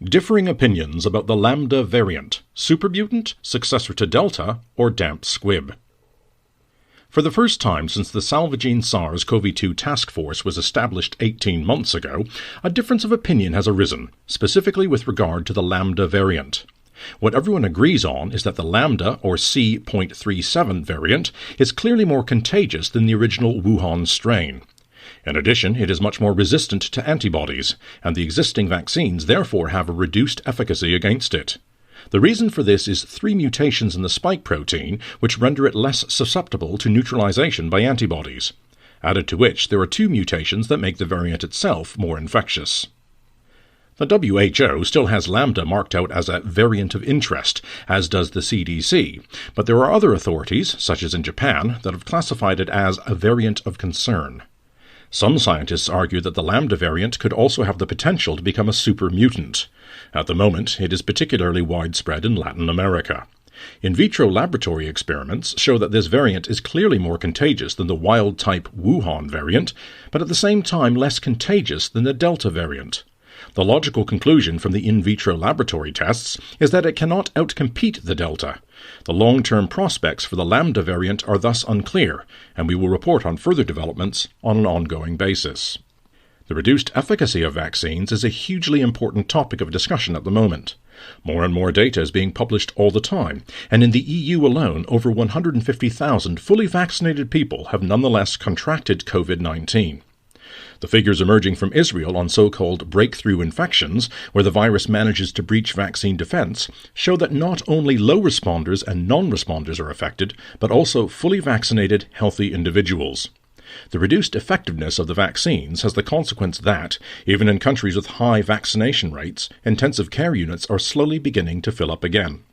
Differing opinions about the Lambda variant, supermutant, successor to Delta, or damp squib. For the first time since the Salvagene SARS-CoV-2 Task Force was established 18 months ago, a difference of opinion has arisen, specifically with regard to the Lambda variant. What everyone agrees on is that the Lambda, or C.37 variant, is clearly more contagious than the original Wuhan strain. In addition, it is much more resistant to antibodies, and the existing vaccines therefore have a reduced efficacy against it. The reason for this is 3 mutations in the spike protein, which render it less susceptible to neutralization by antibodies, added to which there are 2 mutations that make the variant itself more infectious. The WHO still has Lambda marked out as a variant of interest, as does the CDC, but there are other authorities, such as in Japan, that have classified it as a variant of concern. Some scientists argue that the Lambda variant could also have the potential to become a super mutant. At the moment, it is particularly widespread in Latin America. In vitro laboratory experiments show that this variant is clearly more contagious than the wild-type Wuhan variant, but at the same time less contagious than the Delta variant. The logical conclusion from the in vitro laboratory tests is that it cannot outcompete the Delta. The long-term prospects for the Lambda variant are thus unclear, and we will report on further developments on an ongoing basis. The reduced efficacy of vaccines is a hugely important topic of discussion at the moment. More and more data is being published all the time, and in the EU alone, over 150,000 fully vaccinated people have nonetheless contracted COVID-19. The figures emerging from Israel on so-called breakthrough infections, where the virus manages to breach vaccine defense, show that not only low responders and non-responders are affected, but also fully vaccinated, healthy individuals. The reduced effectiveness of the vaccines has the consequence that, even in countries with high vaccination rates, intensive care units are slowly beginning to fill up again.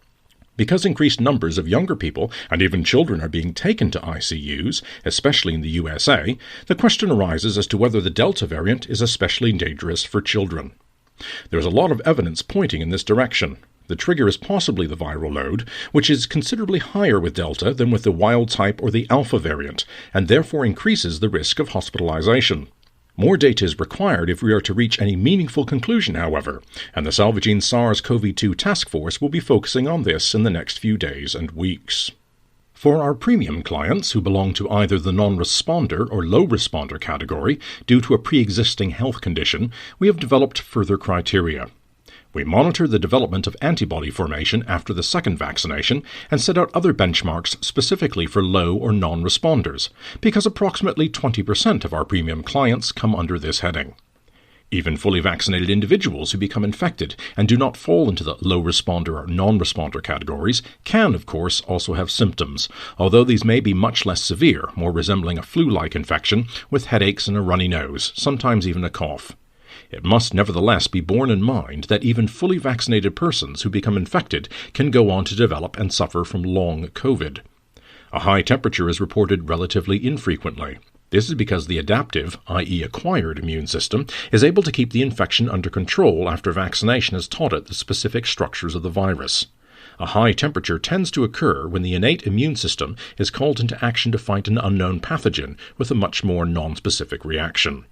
Because increased numbers of younger people and even children are being taken to ICUs, especially in the USA, the question arises as to whether the Delta variant is especially dangerous for children. There is a lot of evidence pointing in this direction. The trigger is possibly the viral load, which is considerably higher with Delta than with the wild type or the Alpha variant, and therefore increases the risk of hospitalization. More data is required if we are to reach any meaningful conclusion, however, and the Salvagene SARS-CoV-2 Task Force will be focusing on this in the next few days and weeks. For our premium clients who belong to either the non-responder or low-responder category due to a pre-existing health condition, we have developed further criteria. We monitor the development of antibody formation after the second vaccination and set out other benchmarks specifically for low or non-responders, because approximately 20% of our premium clients come under this heading. Even fully vaccinated individuals who become infected and do not fall into the low responder or non-responder categories can, of course, also have symptoms, although these may be much less severe, more resembling a flu-like infection with headaches and a runny nose, sometimes even a cough. It must nevertheless be borne in mind that even fully vaccinated persons who become infected can go on to develop and suffer from long COVID. A high temperature is reported relatively infrequently. This is because the adaptive, i.e. acquired immune system, is able to keep the infection under control after vaccination has taught it the specific structures of the virus. A high temperature tends to occur when the innate immune system is called into action to fight an unknown pathogen with a much more nonspecific reaction.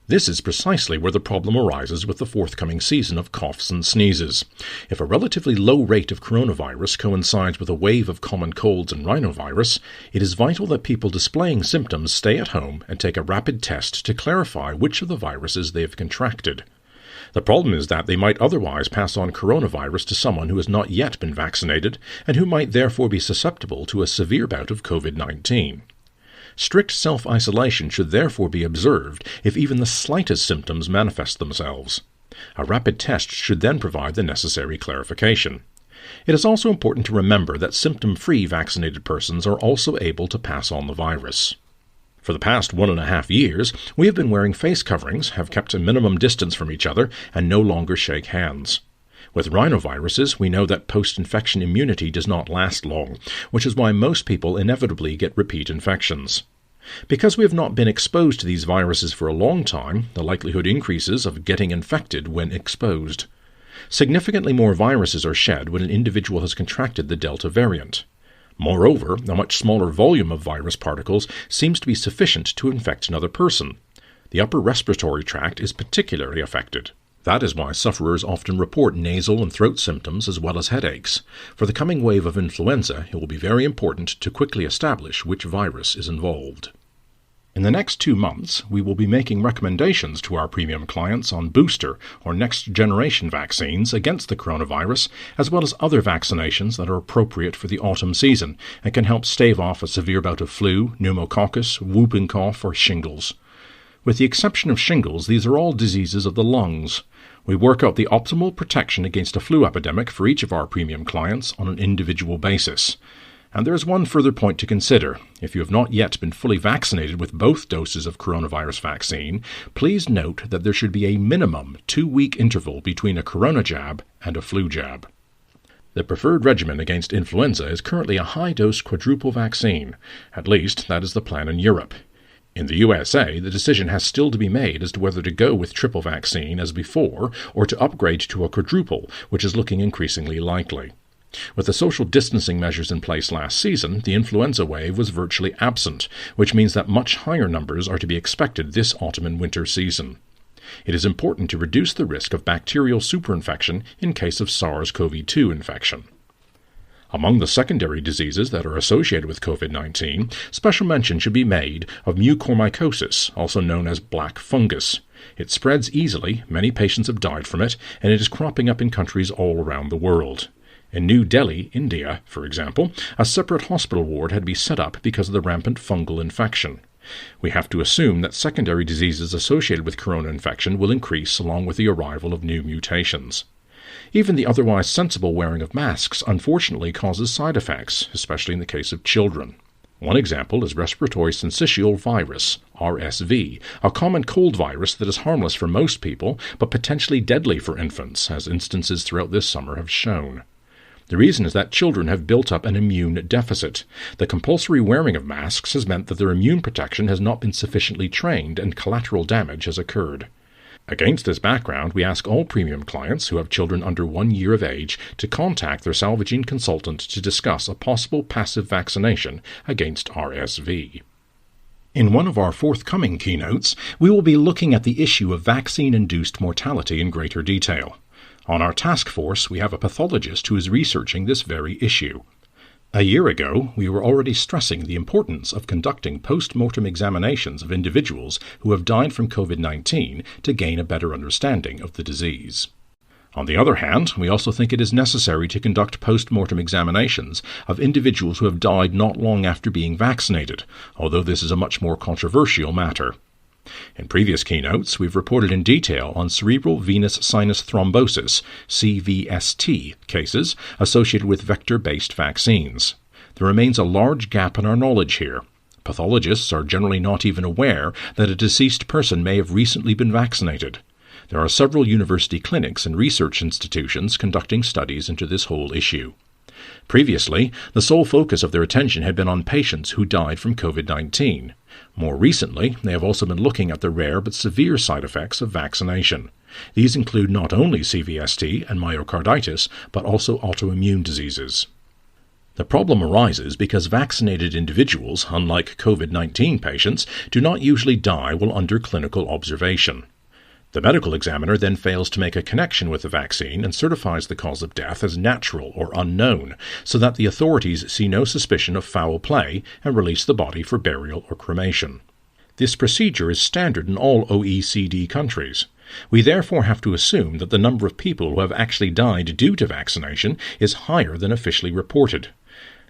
This is precisely where the problem arises with the forthcoming season of coughs and sneezes. If a relatively low rate of coronavirus coincides with a wave of common colds and rhinovirus, it is vital that people displaying symptoms stay at home and take a rapid test to clarify which of the viruses they have contracted. The problem is that they might otherwise pass on coronavirus to someone who has not yet been vaccinated and who might therefore be susceptible to a severe bout of COVID-19. Strict self-isolation should therefore be observed if even the slightest symptoms manifest themselves. A rapid test should then provide the necessary clarification. It is also important to remember that symptom-free vaccinated persons are also able to pass on the virus. For the past 1.5 years, we have been wearing face coverings, have kept a minimum distance from each other, and no longer shake hands. With rhinoviruses, we know that post-infection immunity does not last long, which is why most people inevitably get repeat infections. Because we have not been exposed to these viruses for a long time, the likelihood increases of getting infected when exposed. Significantly more viruses are shed when an individual has contracted the Delta variant. Moreover, a much smaller volume of virus particles seems to be sufficient to infect another person. The upper respiratory tract is particularly affected. That is why sufferers often report nasal and throat symptoms as well as headaches. For the coming wave of influenza, it will be very important to quickly establish which virus is involved. In the next 2 months, we will be making recommendations to our premium clients on booster or next-generation vaccines against the coronavirus, as well as other vaccinations that are appropriate for the autumn season and can help stave off a severe bout of flu, pneumococcus, whooping cough, or shingles. With the exception of shingles, these are all diseases of the lungs. We work out the optimal protection against a flu epidemic for each of our premium clients on an individual basis. And there is one further point to consider. If you have not yet been fully vaccinated with both doses of coronavirus vaccine, please note that there should be a minimum 2-week interval between a corona jab and a flu jab. The preferred regimen against influenza is currently a high-dose quadruple vaccine. At least, that is the plan in Europe. In the USA, the decision has still to be made as to whether to go with triple vaccine as before or to upgrade to a quadruple, which is looking increasingly likely. With the social distancing measures in place last season, the influenza wave was virtually absent, which means that much higher numbers are to be expected this autumn and winter season. It is important to reduce the risk of bacterial superinfection in case of SARS-CoV-2 infection. Among the secondary diseases that are associated with COVID-19, special mention should be made of mucormycosis, also known as black fungus. It spreads easily, many patients have died from it, and it is cropping up in countries all around the world. In New Delhi, India, for example, a separate hospital ward had to be set up because of the rampant fungal infection. We have to assume that secondary diseases associated with corona infection will increase along with the arrival of new mutations. Even the otherwise sensible wearing of masks unfortunately causes side effects, especially in the case of children. One example is respiratory syncytial virus, RSV, a common cold virus that is harmless for most people but potentially deadly for infants, as instances throughout this summer have shown. The reason is that children have built up an immune deficit. The compulsory wearing of masks has meant that their immune protection has not been sufficiently trained and collateral damage has occurred. Against this background, we ask all premium clients who have children under 1 year of age to contact their Salvagene consultant to discuss a possible passive vaccination against RSV. In one of our forthcoming keynotes, we will be looking at the issue of vaccine-induced mortality in greater detail. On our task force, we have a pathologist who is researching this very issue. A year ago, we were already stressing the importance of conducting post-mortem examinations of individuals who have died from COVID-19 to gain a better understanding of the disease. On the other hand, we also think it is necessary to conduct post-mortem examinations of individuals who have died not long after being vaccinated, although this is a much more controversial matter. In previous keynotes, we've reported in detail on cerebral venous sinus thrombosis, CVST, cases associated with vector-based vaccines. There remains a large gap in our knowledge here. Pathologists are generally not even aware that a deceased person may have recently been vaccinated. There are several university clinics and research institutions conducting studies into this whole issue. Previously, the sole focus of their attention had been on patients who died from COVID-19. More recently, they have also been looking at the rare but severe side effects of vaccination. These include not only CVST and myocarditis, but also autoimmune diseases. The problem arises because vaccinated individuals, unlike COVID-19 patients, do not usually die while under clinical observation. The medical examiner then fails to make a connection with the vaccine and certifies the cause of death as natural or unknown, so that the authorities see no suspicion of foul play and release the body for burial or cremation. This procedure is standard in all OECD countries. We therefore have to assume that the number of people who have actually died due to vaccination is higher than officially reported.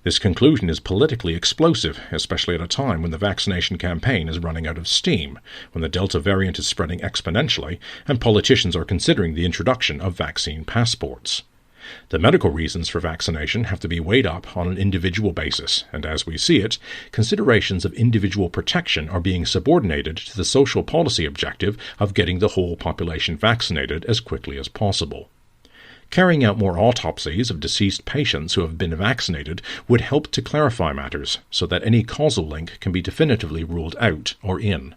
This conclusion is politically explosive, especially at a time when the vaccination campaign is running out of steam, when the Delta variant is spreading exponentially, and politicians are considering the introduction of vaccine passports. The medical reasons for vaccination have to be weighed up on an individual basis, and as we see it, considerations of individual protection are being subordinated to the social policy objective of getting the whole population vaccinated as quickly as possible. Carrying out more autopsies of deceased patients who have been vaccinated would help to clarify matters so that any causal link can be definitively ruled out or in.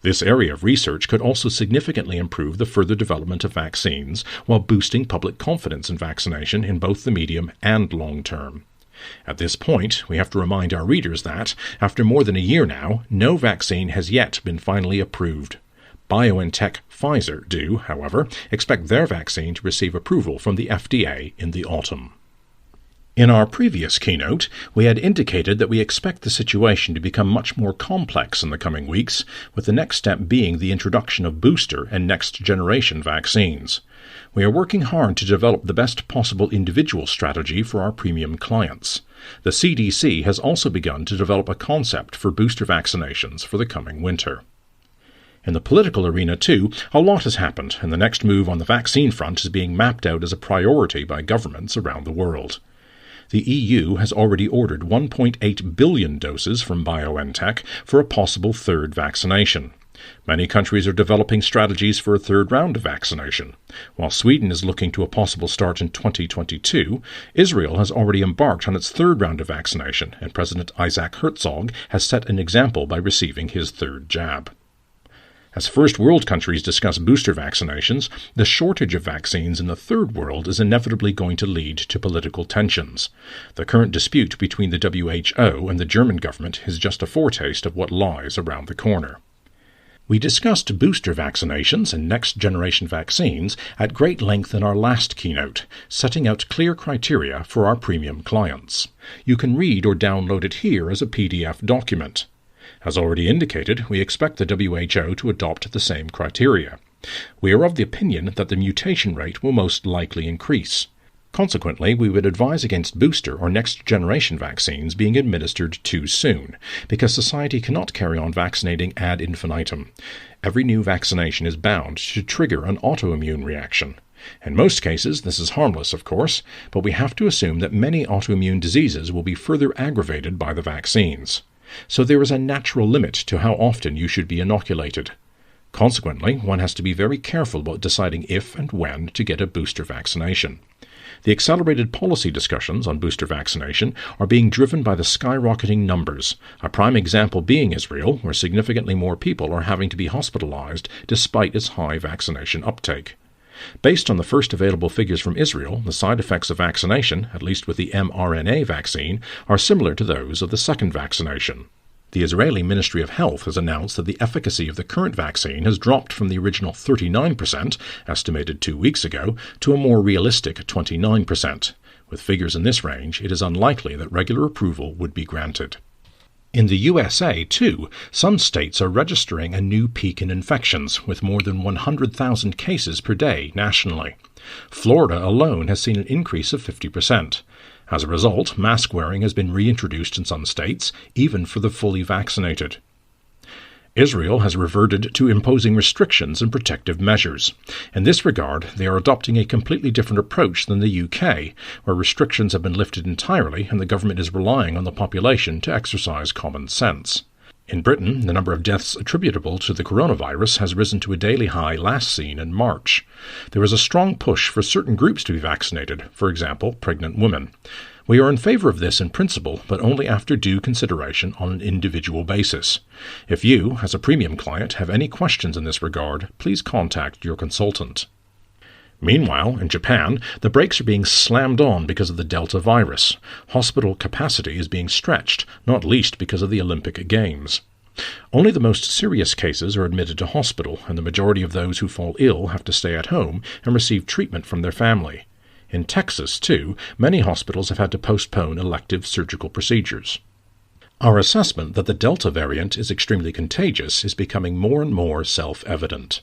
This area of research could also significantly improve the further development of vaccines while boosting public confidence in vaccination in both the medium and long term. At this point, we have to remind our readers that, after more than a year now, no vaccine has yet been finally approved. BioNTech, Pfizer do, however, expect their vaccine to receive approval from the FDA in the autumn. In our previous keynote, we had indicated that we expect the situation to become much more complex in the coming weeks, with the next step being the introduction of booster and next-generation vaccines. We are working hard to develop the best possible individual strategy for our premium clients. The CDC has also begun to develop a concept for booster vaccinations for the coming winter. In the political arena, too, a lot has happened, and the next move on the vaccine front is being mapped out as a priority by governments around the world. The EU has already ordered 1.8 billion doses from BioNTech for a possible third vaccination. Many countries are developing strategies for a third round of vaccination. While Sweden is looking to a possible start in 2022, Israel has already embarked on its third round of vaccination, and President Isaac Herzog has set an example by receiving his third jab. As first world countries discuss booster vaccinations, the shortage of vaccines in the third world is inevitably going to lead to political tensions. The current dispute between the WHO and the German government is just a foretaste of what lies around the corner. We discussed booster vaccinations and next-generation vaccines at great length in our last keynote, setting out clear criteria for our premium clients. You can read or download it here as a PDF document. As already indicated, we expect the WHO to adopt the same criteria. We are of the opinion that the mutation rate will most likely increase. Consequently, we would advise against booster or next-generation vaccines being administered too soon, because society cannot carry on vaccinating ad infinitum. Every new vaccination is bound to trigger an autoimmune reaction. In most cases, this is harmless, of course, but we have to assume that many autoimmune diseases will be further aggravated by the vaccines. So there is a natural limit to how often you should be inoculated. Consequently, one has to be very careful about deciding if and when to get a booster vaccination. The accelerated policy discussions on booster vaccination are being driven by the skyrocketing numbers, a prime example being Israel, where significantly more people are having to be hospitalized despite its high vaccination uptake. Based on the first available figures from Israel, the side effects of vaccination, at least with the mRNA vaccine, are similar to those of the second vaccination. The Israeli Ministry of Health has announced that the efficacy of the current vaccine has dropped from the original 39%, estimated 2 weeks ago, to a more realistic 29%. With figures in this range, it is unlikely that regular approval would be granted. In the USA, too, some states are registering a new peak in infections, with more than 100,000 cases per day nationally. Florida alone has seen an increase of 50%. As a result, mask wearing has been reintroduced in some states, even for the fully vaccinated. Israel has reverted to imposing restrictions and protective measures. In this regard, they are adopting a completely different approach than the UK, where restrictions have been lifted entirely and the government is relying on the population to exercise common sense. In Britain, the number of deaths attributable to the coronavirus has risen to a daily high last seen in March. There is a strong push for certain groups to be vaccinated, for example, pregnant women. We are in favor of this in principle, but only after due consideration on an individual basis. If you, as a premium client, have any questions in this regard, please contact your consultant. Meanwhile, in Japan, the brakes are being slammed on because of the Delta virus. Hospital capacity is being stretched, not least because of the Olympic Games. Only the most serious cases are admitted to hospital, and the majority of those who fall ill have to stay at home and receive treatment from their family. In Texas, too, many hospitals have had to postpone elective surgical procedures. Our assessment that the Delta variant is extremely contagious is becoming more and more self-evident.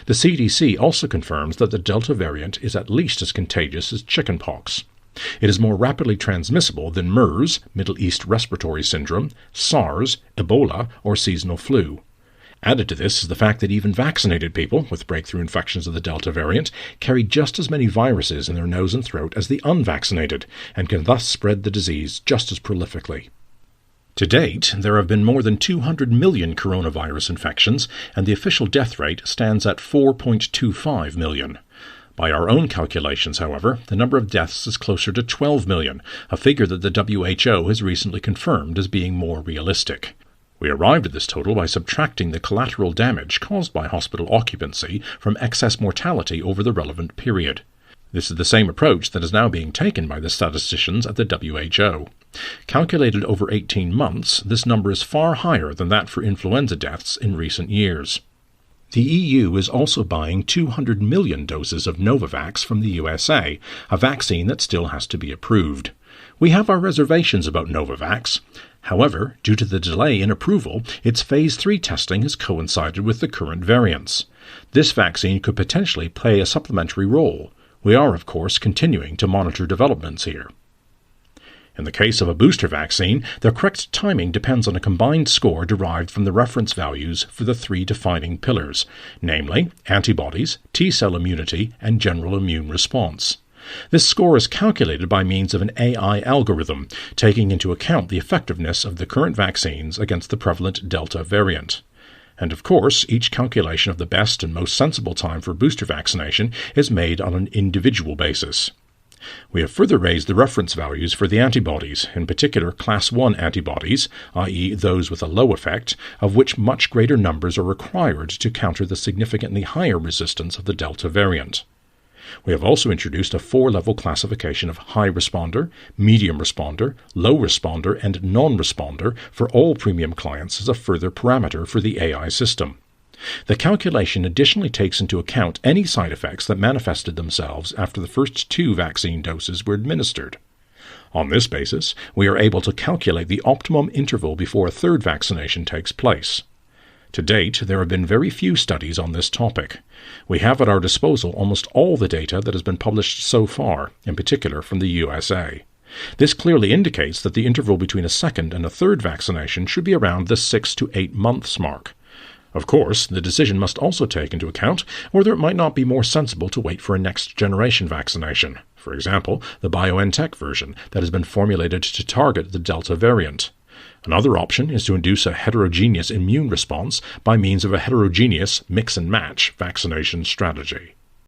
The CDC also confirms that the Delta variant is at least as contagious as chickenpox. It is more rapidly transmissible than MERS, Middle East Respiratory Syndrome, SARS, Ebola, or seasonal flu. Added to this is the fact that even vaccinated people with breakthrough infections of the Delta variant carry just as many viruses in their nose and throat as the unvaccinated, and can thus spread the disease just as prolifically. To date, there have been more than 200 million coronavirus infections, and the official death rate stands at 4.25 million. By our own calculations, however, the number of deaths is closer to 12 million, a figure that the WHO has recently confirmed as being more realistic. We arrived at this total by subtracting the collateral damage caused by hospital occupancy from excess mortality over the relevant period. This is the same approach that is now being taken by the statisticians at the WHO. Calculated over 18 months, this number is far higher than that for influenza deaths in recent years. The EU is also buying 200 million doses of Novavax from the USA, a vaccine that still has to be approved. We have our reservations about Novavax. However, due to the delay in approval, its Phase 3 testing has coincided with the current variants. This vaccine could potentially play a supplementary role. We are, of course, continuing to monitor developments here. In the case of a booster vaccine, the correct timing depends on a combined score derived from the reference values for the three defining pillars, namely antibodies, T-cell immunity, and general immune response. This score is calculated by means of an AI algorithm, taking into account the effectiveness of the current vaccines against the prevalent Delta variant. And of course, each calculation of the best and most sensible time for booster vaccination is made on an individual basis. We have further raised the reference values for the antibodies, in particular Class 1 antibodies, i.e. those with a low effect, of which much greater numbers are required to counter the significantly higher resistance of the Delta variant. We have also introduced a 4-level classification of high responder, medium responder, low responder, and non-responder for all premium clients as a further parameter for the AI system. The calculation additionally takes into account any side effects that manifested themselves after the first 2 vaccine doses were administered. On this basis, we are able to calculate the optimum interval before a third vaccination takes place. To date, there have been very few studies on this topic. We have at our disposal almost all the data that has been published so far, in particular from the USA. This clearly indicates that the interval between a second and a third vaccination should be around the 6 to 8 months mark. Of course, the decision must also take into account whether it might not be more sensible to wait for a next-generation vaccination, for example, the BioNTech version that has been formulated to target the Delta variant. Another option is to induce a heterogeneous immune response by means of a heterogeneous mix-and-match vaccination strategy.